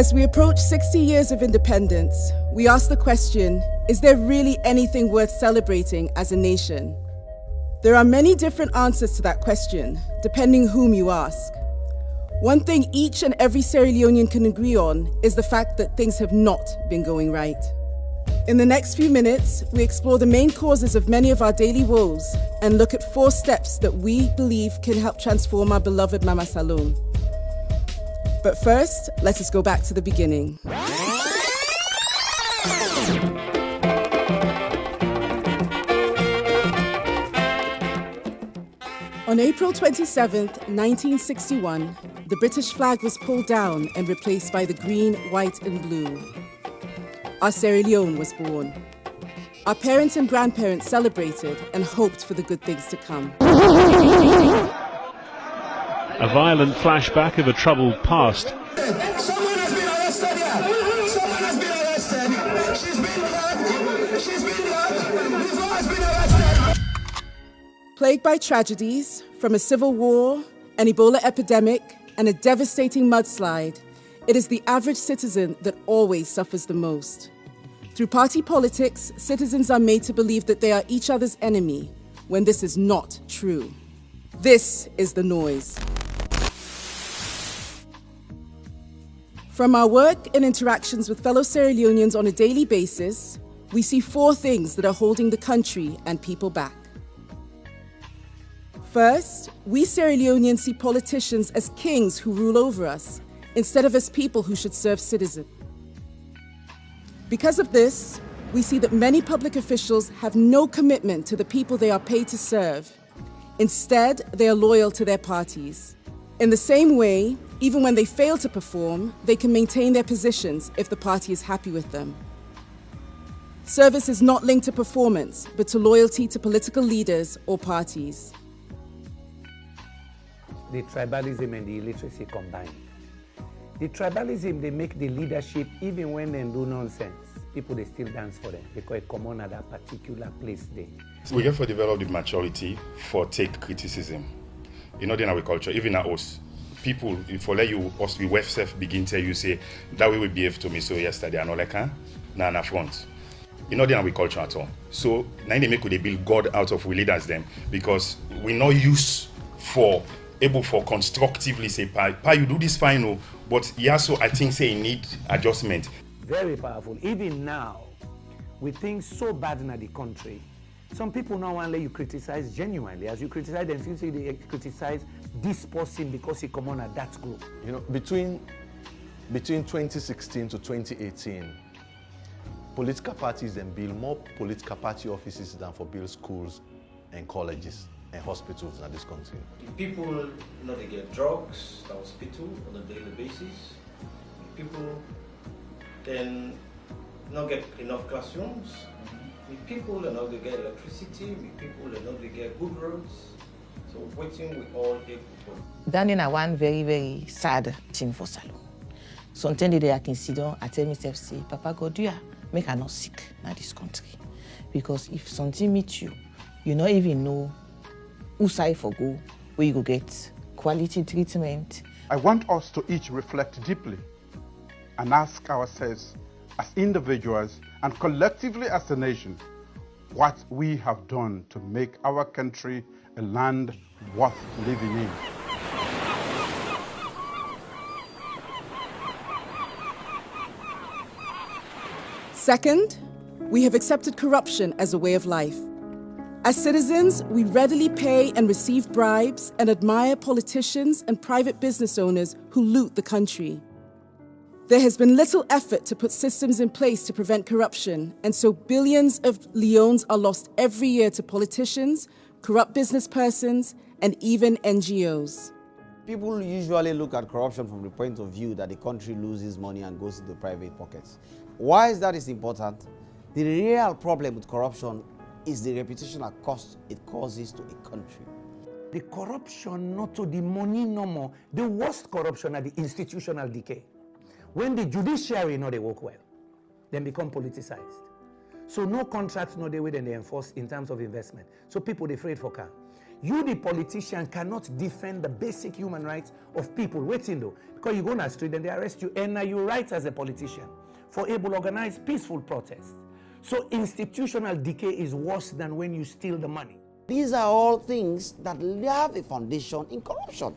As we approach 60 years of independence, we ask the question, is there really anything worth celebrating as a nation? There are many different answers to that question, depending whom you ask. One thing each and every Sierra Leonean can agree on is the fact that things have not been going right. In the next few minutes, we explore the main causes of many of our daily woes and look at 4 steps that we believe can help transform our beloved Mama Salome. But first, let us go back to the beginning. On April 27, 1961, the British flag was pulled down and replaced by the green, white, and blue. Our Sierra Leone was born. Our parents and grandparents celebrated and hoped for the good things to come. A violent flashback of a troubled past. Someone has been arrested here. Someone has been arrested. She's been drugged. She's been drugged. This one has been arrested. Plagued by tragedies, from a civil war, an Ebola epidemic, and a devastating mudslide, it is the average citizen that always suffers the most. Through party politics, citizens are made to believe that they are each other's enemy, when this is not true. This is the noise. From our work and interactions with fellow Sierra Leoneans on a daily basis, we see 4 things that are holding the country and people back. First, we Sierra Leoneans see politicians as kings who rule over us, instead of as people who should serve citizens. Because of this, we see that many public officials have no commitment to the people they are paid to serve. Instead, they are loyal to their parties. In the same way, even when they fail to perform, they can maintain their positions if the party is happy with them. Service is not linked to performance, but to loyalty to political leaders or parties. The tribalism and the illiteracy combined. The tribalism, they make the leadership, even when they do nonsense, people, they still dance for them because it come on at that particular place there. We have to develop the maturity for take criticism. You know, in our culture, even at us, people, if I let you, us, we self begin to you say, that way we behave to me so yesterday, I know like, na na front. You know, in our culture at all. So, now they make they build God out of we leaders them because we not use for able for constructively say, Pa, you do this fine, no, but yeah, so I think say you need adjustment. Very powerful. Even now, with things so bad in the country, some people now want to let you criticize genuinely. As you criticize them, you say they criticize this person because he come on at that group. You know, between 2016 to 2018, political parties then build more political party offices than for build schools and colleges and hospitals in this country. People, you know, they get drugs at hospital on a daily basis. People then not get enough classrooms. With people, you know, they get electricity. With people, you know, they get good roads. So waiting with all able for. That is one very, very sad thing for Salome. Sometimes I can sit down, I tell myself, say, Papa God, you make her not sick in this country. Because if something meets you, you don't even know who side for go, where you go get quality treatment. I want us to each reflect deeply and ask ourselves as individuals and collectively as a nation what we have done to make our country a land worth living in. Second, we have accepted corruption as a way of life. As citizens, we readily pay and receive bribes and admire politicians and private business owners who loot the country. There has been little effort to put systems in place to prevent corruption, and so billions of leones are lost every year to politicians, corrupt business persons, and even NGOs. People usually look at corruption from the point of view that the country loses money and goes into private pockets. Why is that important? The real problem with corruption is the reputational cost it causes to a country. The corruption, not to the money no more. The worst corruption are the institutional decay. When the judiciary know they work well, then become politicized. So no contracts no they will then they enforce in terms of investment. So people they afraid for car. You, the politician, cannot defend the basic human rights of people. Waiting though, because you go on the street and they arrest you, and now you right as a politician for able organized peaceful protest. So institutional decay is worse than when you steal the money. These are all things that have a foundation in corruption.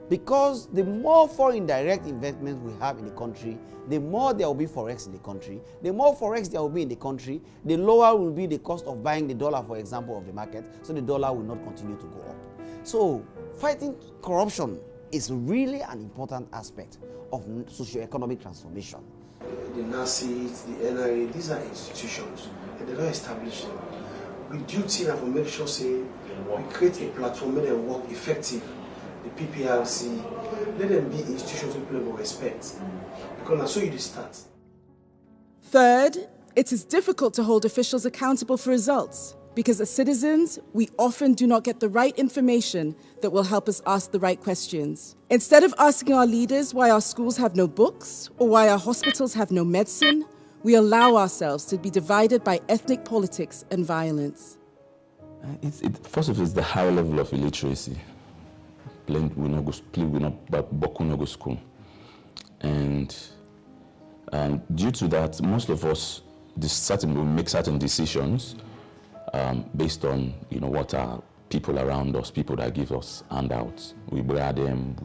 Because the more foreign direct investment we have in the country, the more there will be forex in the country. The more forex there will be in the country, the lower will be the cost of buying the dollar, for example, of the market. So the dollar will not continue to go up. So fighting corruption is really an important aspect of socio-economic transformation. The NACIT, the NRA, these are institutions, and they don't establish them. We duty and we make sure, say, we create a platform, make them work effective. The PPRC, let them be institutions people will respect. Because that's so you start. Third, it is difficult to hold officials accountable for results because as citizens, we often do not get the right information that will help us ask the right questions. Instead of asking our leaders why our schools have no books or why our hospitals have no medicine, we allow ourselves to be divided by ethnic politics and violence. First of all, it's the high level of illiteracy. We not go school, and due to that, most of us we make certain decisions based on what our people around us, people that give us handouts. We wear them,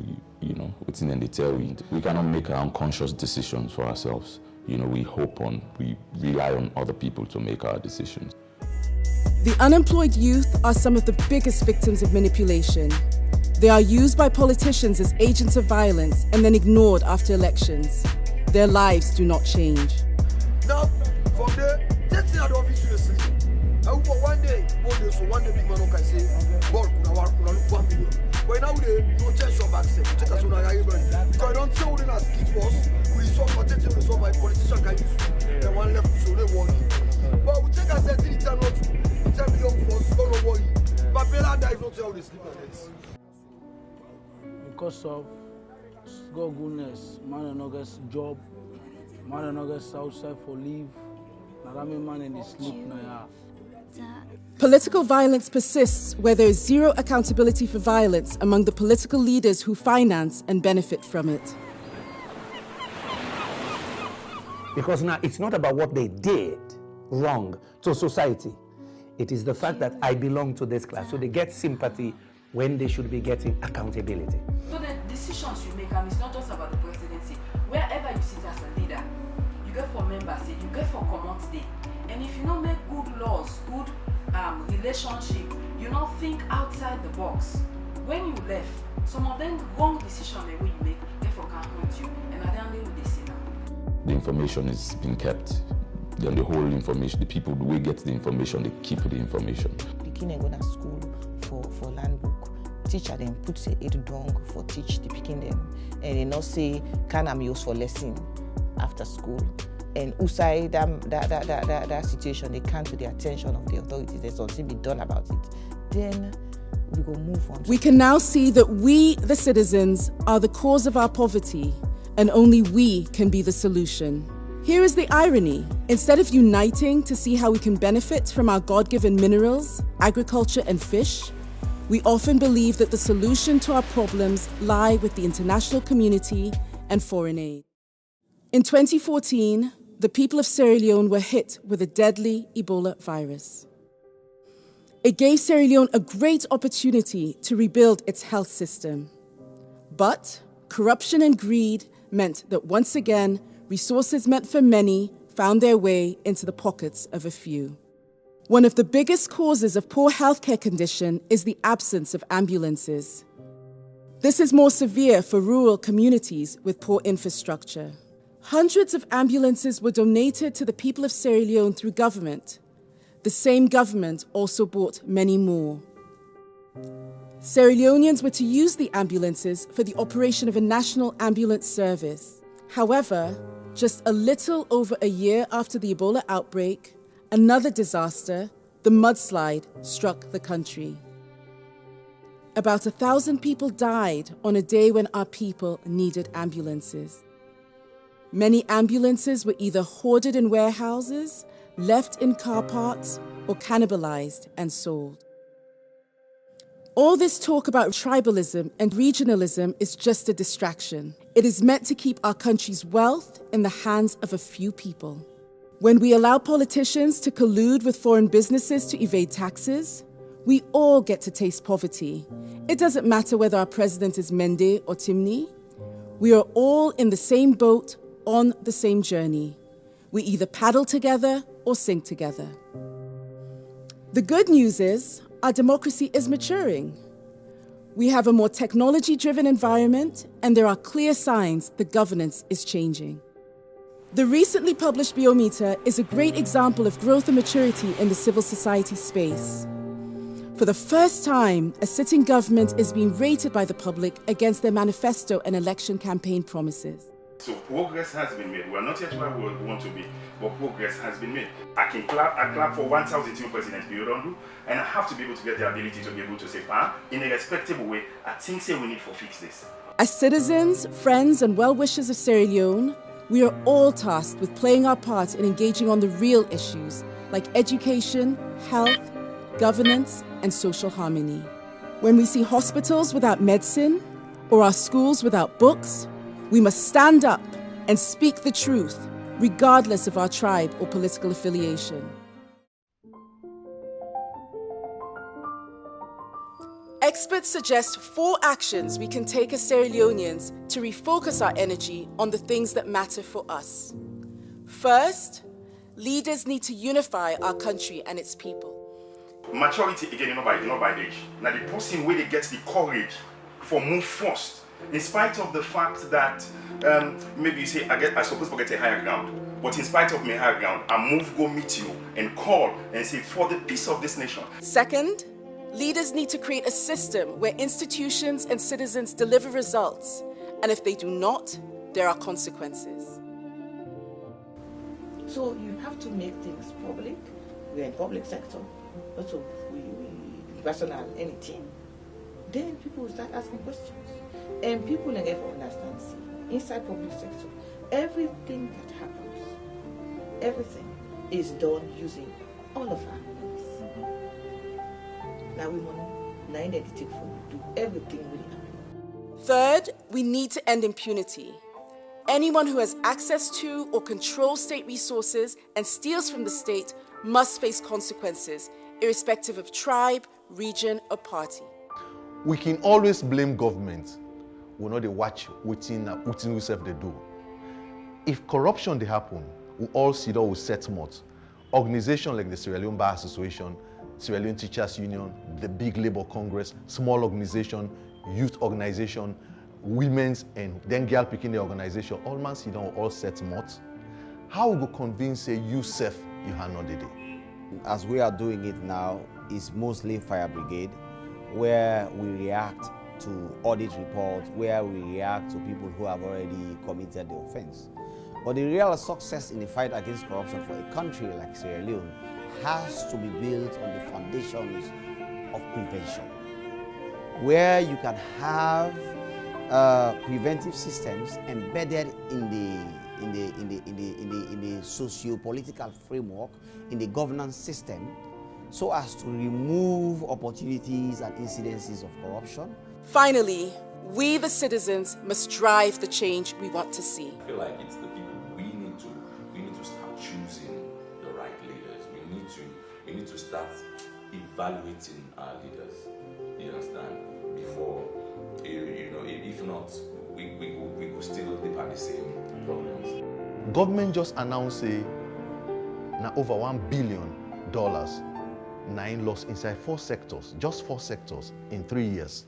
what's in the tell. We cannot make our unconscious decisions for ourselves. We rely on other people to make our decisions. The unemployed youth are some of the biggest victims of manipulation. They are used by politicians as agents of violence and then ignored after elections. Their lives do not change. Now, from there, just in the office you see. I will one day big man can say, "Ball, look 1 million." But now no change your back. Check us on our because I don't tell them as it was. We saw potential resolve by politician can use. The one left so they want. But we take us at the time not to 10 million plus. Don't worry. But Bella dies not how they sleep on it. Because of goodness, man no get job, man no get outside for leave, man in the sleep now. Political violence persists where there is zero accountability for violence among the political leaders who finance and benefit from it. Because now it's not about what they did wrong to society. It is the fact that I belong to this class. So they get sympathy when they should be getting accountability. So the decisions you make, and it's not just about the presidency. Wherever you sit as a leader, you get for members day, you get for commons day. And if you don't make good laws, good relationship, you don't think outside the box. When you left, some of them wrong decision the way you make, therefore can haunt you. And at the end of the day, they see now. The information is being kept. Then the whole information, the people who get the information, they keep the information. The kids go to school for land book. Teacher then put a dong for teach the picking them, and they not say can I'm used for lesson after school. And outside that situation, they come to the attention of the authorities. There's something be done about it. Then we go move on. We can now see that we, the citizens, are the cause of our poverty, and only we can be the solution. Here is the irony. Instead of uniting to see how we can benefit from our God-given minerals, agriculture, and fish, we often believe that the solution to our problems lie with the international community and foreign aid. In 2014, the people of Sierra Leone were hit with a deadly Ebola virus. It gave Sierra Leone a great opportunity to rebuild its health system. But corruption and greed meant that once again, resources meant for many found their way into the pockets of a few. One of the biggest causes of poor healthcare condition is the absence of ambulances. This is more severe for rural communities with poor infrastructure. Hundreds of ambulances were donated to the people of Sierra Leone through government. The same government also bought many more. Sierra Leoneans were to use the ambulances for the operation of a national ambulance service. However, just a little over a year after the Ebola outbreak, another disaster, the mudslide, struck the country. About 1,000 people died on a day when our people needed ambulances. Many ambulances were either hoarded in warehouses, left in car parks, or cannibalized and sold. All this talk about tribalism and regionalism is just a distraction. It is meant to keep our country's wealth in the hands of a few people. When we allow politicians to collude with foreign businesses to evade taxes, we all get to taste poverty. It doesn't matter whether our president is Mende or Timni. We are all in the same boat, on the same journey. We either paddle together or sink together. The good news is our democracy is maturing. We have a more technology-driven environment, and there are clear signs the governance is changing. The recently published Biometer is a great example of growth and maturity in the civil society space. For the first time, a sitting government is being rated by the public against their manifesto and election campaign promises. So progress has been made. We are not yet where we want to be, but progress has been made. I clap for 1,000 President Biodondu, and I have to be able to get the ability to be able to say, in a respectable way, I think we need to fix this. As citizens, friends, and well-wishers of Sierra Leone, we are all tasked with playing our part in engaging on the real issues like education, health, governance, and social harmony. When we see hospitals without medicine or our schools without books, we must stand up and speak the truth, regardless of our tribe or political affiliation. Experts suggest 4 actions we can take as Sierra Leoneans to refocus our energy on the things that matter for us. First, leaders need to unify our country and its people. Maturity, again, not by age. Now, the person where they get the courage for move first, in spite of the fact that maybe you say, I suppose to get a higher ground. But in spite of my higher ground, I move, go meet you and call and say, for the peace of this nation. Second, leaders need to create a system where institutions and citizens deliver results. And if they do not, there are consequences. So you have to make things public. We are in public sector. Also, we personal, anything. Then people will start asking questions. And people will never understand. See, inside public sector, everything that happens, everything is done using all of our monies. Now we want 9 editing for you do everything really happen. Third, we need to end impunity. Anyone who has access to or controls state resources and steals from the state must face consequences, irrespective of tribe, region, or party. We can always blame government. We know they watch within we self they do. If corruption they happen, we all see that we set mot. Organizations like the Sierra Leone Bar Association, Sierra Leone Teachers Union, the Big Labour Congress, small organization, youth organization, women's and then girl picking the organization, all man see down all set mot. How we go convince say you self you have not did it? As we are doing it now, is mostly fire brigade, where we react to audit reports, where we react to people who have already committed the offense. But the real success in the fight against corruption for a country like Sierra Leone has to be built on the foundations of prevention, where you can have preventive systems embedded in the socio-political framework, in the governance system, so as to remove opportunities and incidences of corruption. Finally, we the citizens must drive the change we want to see. I feel like it's the people. We need to start choosing the right leaders. We need to start evaluating our leaders. You understand? Before, if not, we will still live at the same problems. Government just announced now over $1 billion 9 lost inside 4 sectors, just 4 sectors in 3 years.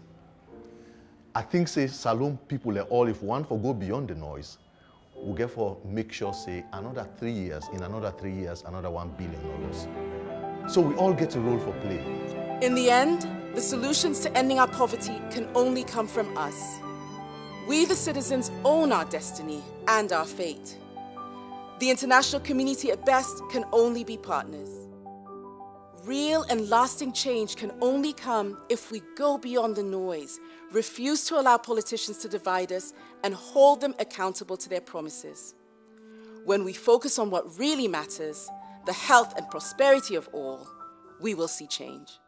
I think say Salome people are all, if one for go beyond the noise, we'll get for make sure say another 3 years, in another 3 years, another $1 billion. So we all get a role for play. In the end, the solutions to ending our poverty can only come from us. We the citizens own our destiny and our fate. The international community at best can only be partners. Real and lasting change can only come if we go beyond the noise, refuse to allow politicians to divide us, and hold them accountable to their promises. When we focus on what really matters, the health and prosperity of all, we will see change.